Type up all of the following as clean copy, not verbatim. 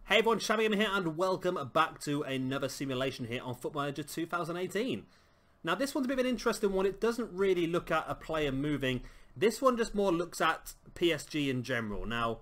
Hey everyone, Simultaion here and welcome back to another simulation here on Football Manager 2018. Now this one's a bit of an interesting one. It doesn't really look at a player moving. This one just more looks at PSG in general. Now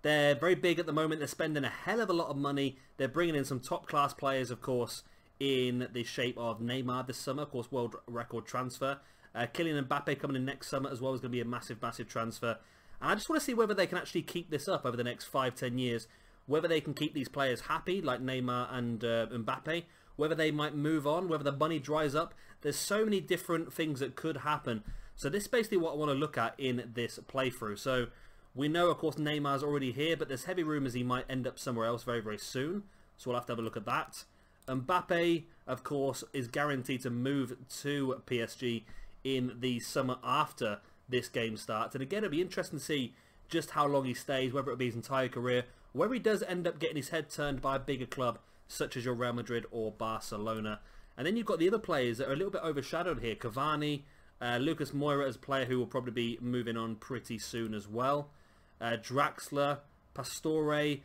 they're very big at the moment. They're spending a hell of a lot of money. They're bringing in some top class players, of course, in the shape of Neymar this summer. Of course, world record transfer. Kylian Mbappe coming in next summer as well is going to be a massive transfer. And I just want to see whether they can actually keep this up over the next 5-10 years. Whether they can keep these players happy, like Neymar and Mbappe, whether they might move on, whether the money dries up. There's so many different things that could happen. So this is basically what I want to look at in this playthrough. So we know, of course, Neymar's already here, but there's heavy rumours he might end up somewhere else very, very soon. So we'll have to have a look at that. Mbappe, of course, is guaranteed to move to PSG in the summer after this game starts. And again, it'll be interesting to see just how long he stays, whether it'll be his entire career, whether he does end up getting his head turned by a bigger club such as your Real Madrid or Barcelona. And then you've got the other players that are a little bit overshadowed here. Cavani, Lucas Moura as a player who will probably be moving on pretty soon as well. Draxler, Pastore,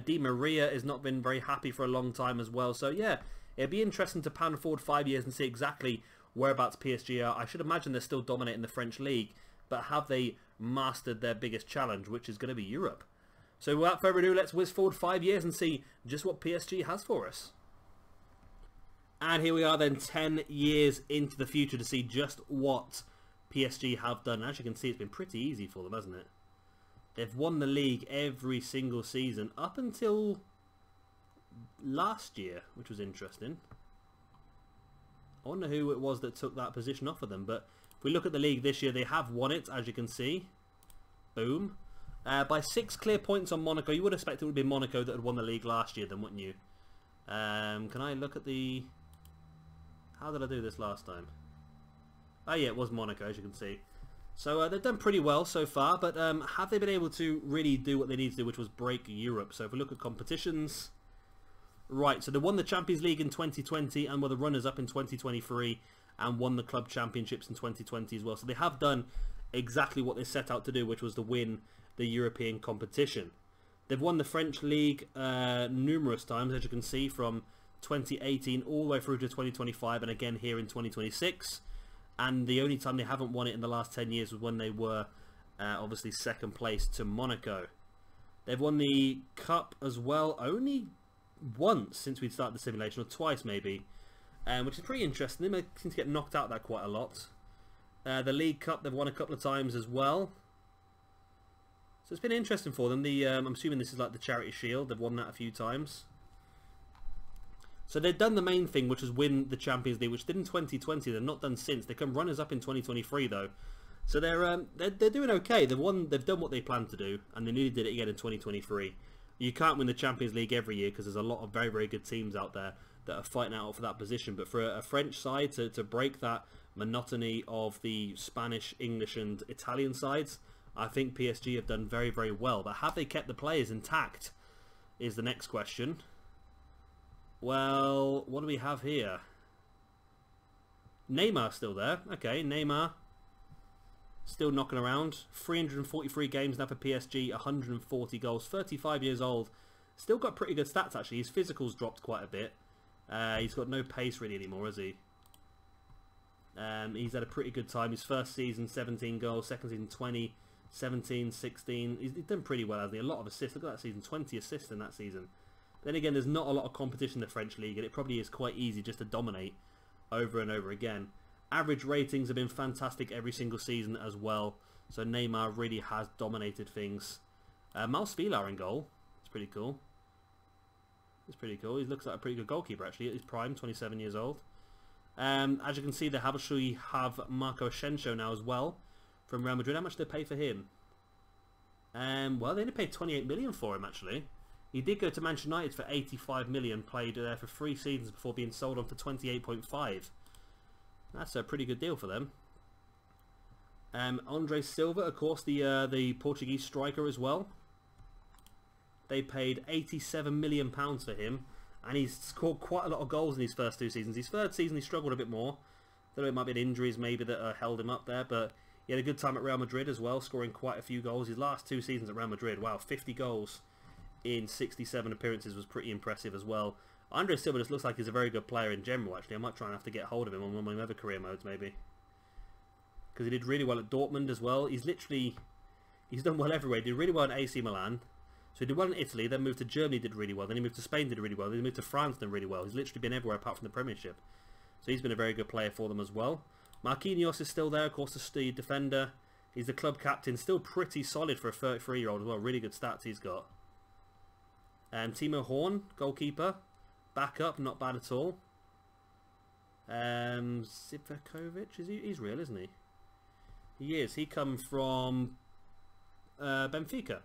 Di Maria has not been very happy for a long time as well. So yeah, it'd be interesting to pan forward 5 years and see exactly whereabouts PSG are. I should imagine they're still dominating the French league, but have they mastered their biggest challenge, which is going to be Europe? So without further ado, let's whiz forward 5 years and see just what PSG has for us. And here we are then 10 years into the future to see just what PSG have done. As you can see, it's been pretty easy for them, hasn't it? They've won the league every single season up until last year, which was interesting. I wonder who it was that took that position off of them. But if we look at the league this year, they have won it, as you can see. Boom. By 6 clear points on Monaco. You would expect it would be Monaco that had won the league last year then, wouldn't you? Can I look at the... How did I do this last time? Oh yeah, it was Monaco, as you can see. So they've done pretty well so far, but have they been able to really do what they need to do, which was break Europe? So if we look at competitions... Right, so they won the Champions League in 2020 and were the runners-up in 2023 and won the club championships in 2020 as well. So they have done exactly what they set out to do, which was to win the European competition. They've won the French league numerous times, as you can see, from 2018 all the way through to 2025 and again here in 2026. And the only time they haven't won it in the last 10 years was when they were obviously second place to Monaco. They've won the Cup as well, only once since we started the simulation, or twice maybe, which is pretty interesting. They seem to get knocked out there quite a lot. The League Cup they've won a couple of times as well. So it's been interesting for them. I'm assuming this is like the Charity Shield. They've won that a few times. So they've done the main thing, which is win the Champions League, which did in 2020. They've not done since. They come runners up in 2023 though. So they're doing okay. They've done what they planned to do, and they nearly did it again in 2023. You can't win the Champions League every year because there's a lot of very, very good teams out there that are fighting out for that position. But for a French side to break that monotony of the Spanish, English and Italian sides, I think PSG have done very, very well. But have they kept the players intact is the next question. Well, what do we have here? Neymar still there. Okay, Neymar still knocking around. 343 games now for PSG, 140 goals, 35 years old. Still got pretty good stats actually. His physical's dropped quite a bit. He's got no pace really anymore, has he? He's had a pretty good time. His first season, 17 goals. Second season, 20. 17, 16. He's done pretty well, hasn't he? A lot of assists. Look at that season. 20 assists in that season. Then again, there's not a lot of competition in the French league, and it probably is quite easy just to dominate over and over again. Average ratings have been fantastic every single season as well. So Neymar really has dominated things. Miles Villar in goal. It's pretty cool. It's pretty cool. He looks like a pretty good goalkeeper actually at his prime, 27 years old. As you can see, they actually have Marco Asensio now as well from Real Madrid. How much did they pay for him? Well, they only paid 28 million for him actually. He did go to Manchester United for 85 million, played there for 3 seasons before being sold on for 28.5. That's a pretty good deal for them. Andre Silva, of course, the Portuguese striker as well. They paid £87 million for him, and he's scored quite a lot of goals in his first 2 seasons. His third season he struggled a bit more. I don't know, it might be injuries maybe that held him up there, but he had a good time at Real Madrid as well, scoring quite a few goals. His last 2 seasons at Real Madrid, wow, 50 goals in 67 appearances was pretty impressive as well. Andre Silva just looks like he's a very good player in general, actually. I might try and have to get hold of him on one of my other career modes, maybe. Because he did really well at Dortmund as well. He's done well everywhere. He did really well in AC Milan. So he did well in Italy, then moved to Germany, did really well. Then he moved to Spain, did really well. Then he moved to France, did really well. He's literally been everywhere apart from the Premiership. So he's been a very good player for them as well. Marquinhos is still there, of course, the defender. He's the club captain, still pretty solid for a 33-year-old as well. Really good stats he's got. Timo Horn, goalkeeper. Backup, not bad at all. Zivkovic, he's real, isn't he? He is. He come from Benfica.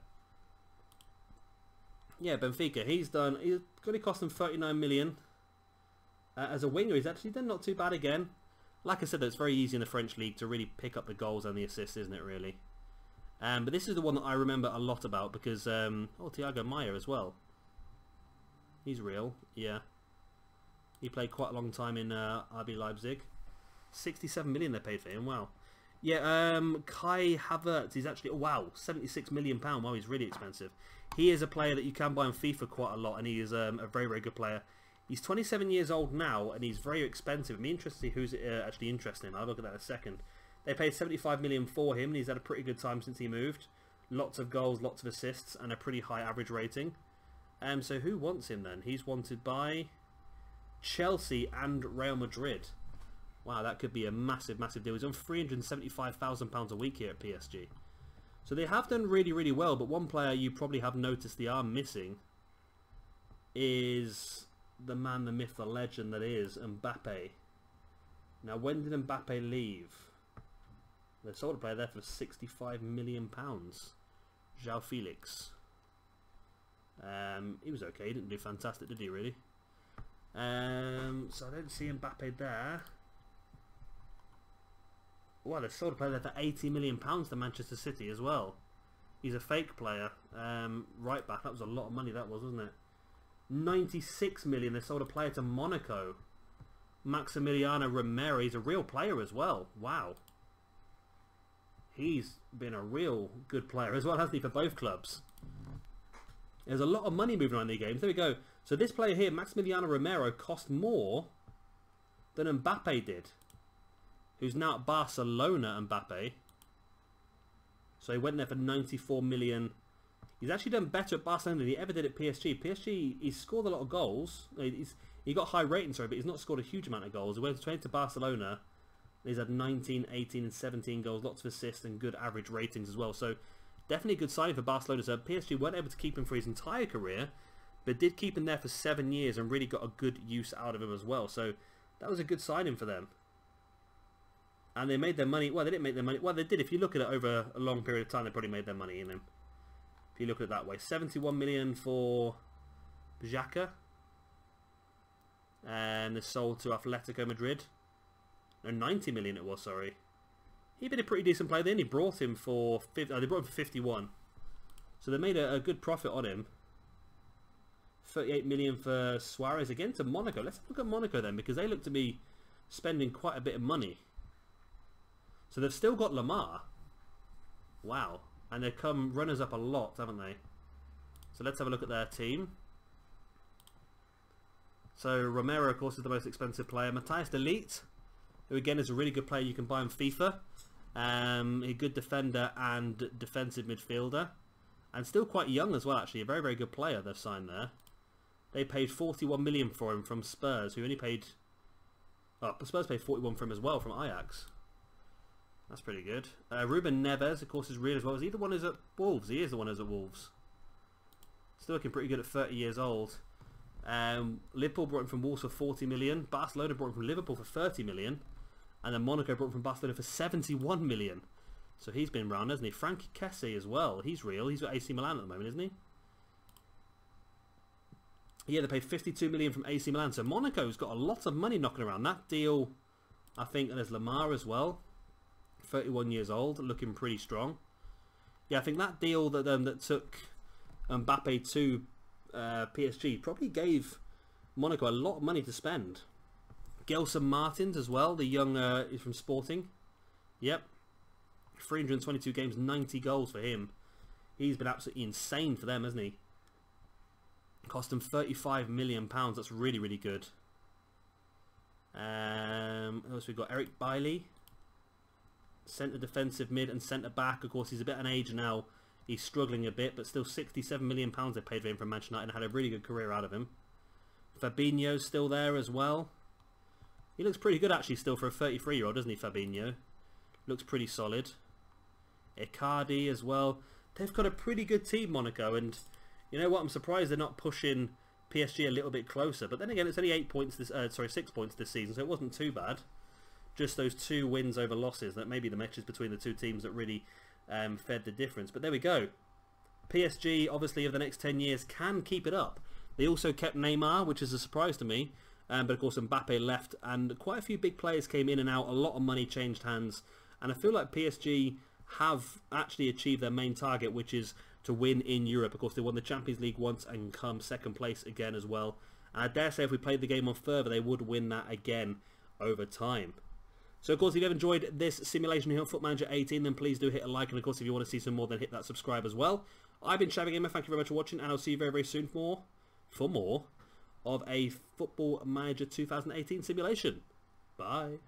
Yeah, Benfica. He's only cost them 39 million. As a winger, he's actually done not too bad again. Like I said, it's very easy in the French league to really pick up the goals and the assists, isn't it, really? But this is the one that I remember a lot about because... oh, Thiago Maia as well. He's real, yeah. He played quite a long time in RB Leipzig. 67 million they paid for him, wow. Yeah, Kai Havertz, he's actually... Oh, wow, 76 million pound. Wow, he's really expensive. He is a player that you can buy on FIFA quite a lot, and he is a very, very good player. He's 27 years old now, and he's very expensive. I'm interested to see who's actually interested in him. I'll look at that in a second. They paid 75 million for him, and he's had a pretty good time since he moved. Lots of goals, lots of assists, and a pretty high average rating. So who wants him then? He's wanted by Chelsea and Real Madrid. Wow, that could be a massive, massive deal. He's on £375,000 a week here at PSG. So they have done really, really well, but one player you probably have noticed they are missing is the man, the myth, the legend that is Mbappe. Now, when did Mbappe leave? They sold a player there for £65 million. João Felix. He was okay. He didn't do fantastic, did he, really? So I don't see Mbappe there. Well, they sold a player there for £80 million to Manchester City as well. He's a fake player. Right back. That was a lot of money, that was, wasn't it? 96 million. They sold a player to Monaco. Maximiliano Romero. He's a real player as well. Wow. He's been a real good player as well, hasn't he, for both clubs? There's a lot of money moving around the games. There we go. So this player here, Maximiliano Romero, cost more than Mbappe did. Who's now at Barcelona, Mbappe. So he went there for 94 million. He's actually done better at Barcelona than he ever did at PSG. PSG, he's scored a lot of goals. He got high ratings, sorry, but he's not scored a huge amount of goals. He went straight to Barcelona. He's had 19, 18 and 17 goals, lots of assists and good average ratings as well. So definitely a good signing for Barcelona. So PSG weren't able to keep him for his entire career, but did keep him there for 7 years and really got a good use out of him as well. So that was a good signing for them. And they made their money. Well, they didn't make their money. Well, they did. If you look at it over a long period of time, they probably made their money in him. If you look at it that way. 71 million for Xhaka. And they sold to Atletico Madrid. No, 90 million it was, sorry. He'd been a pretty decent player. They only brought him for... they brought him for 51. So they made a good profit on him. 38 million for Suarez. Again to Monaco. Let's look at Monaco then, because they look to be spending quite a bit of money. So they've still got Lamar. Wow. And they've come runners-up a lot, haven't they? So let's have a look at their team. So Romero, of course, is the most expensive player. Matthias de Ligt, who again is a really good player you can buy on FIFA. A good defender and defensive midfielder. And still quite young as well, actually. A very, very good player they've signed there. They paid 41 million for him from Spurs, who only paid... Oh, Spurs paid 41 for him as well from Ajax. That's pretty good. Ruben Neves, of course, is real as well. Is he the one who's at Wolves? He is the one who's at Wolves. Still looking pretty good at 30 years old. Liverpool brought him from Wolves for 40 million. Barcelona brought him from Liverpool for 30 million. And then Monaco brought him from Barcelona for 71 million. So he's been round, hasn't he? Frankie Kessie as well. He's real. He's got AC Milan at the moment, isn't he? Yeah, they paid 52 million from AC Milan. So Monaco's got a lot of money knocking around. That deal, I think, and there's Lamar as well. 31 years old, looking pretty strong. Yeah, I think that deal that that took Mbappe to PSG probably gave Monaco a lot of money to spend. Gelson Martins as well, the young is from Sporting. Yep, 322 games, 90 goals for him. He's been absolutely insane for them, hasn't he? Cost them £35 million. That's really, really good. Also we've got Eric Bailly, centre defensive mid and centre back. Of course, he's a bit on age now. He's struggling a bit, but still £67 million they paid for him from Manchester United and had a really good career out of him. Fabinho's still there as well. He looks pretty good actually still for a 33-year-old, doesn't he, Fabinho? Looks pretty solid. Icardi as well. They've got a pretty good team, Monaco, and you know what? I'm surprised they're not pushing PSG a little bit closer. But then again, it's only 6 points this season, so it wasn't too bad. Just those 2 wins over losses, that maybe the matches between the 2 teams that really fed the difference. But there we go. PSG, obviously, over the next 10 years, can keep it up. They also kept Neymar, which is a surprise to me. But of course, Mbappe left, and quite a few big players came in and out. A lot of money changed hands, and I feel like PSG have actually achieved their main target, which is to win in Europe. Of course, they won the Champions League once and come second place again as well. And I dare say if we played the game on further, they would win that again over time. So of course, if you've enjoyed this simulation here on Foot Manager 18, then please do hit a like. And of course, if you want to see some more, then hit that subscribe as well. I've been Shabby Gamer. Thank you very much for watching, and I'll see you very, very soon for more of a Football Manager 2018 simulation. Bye.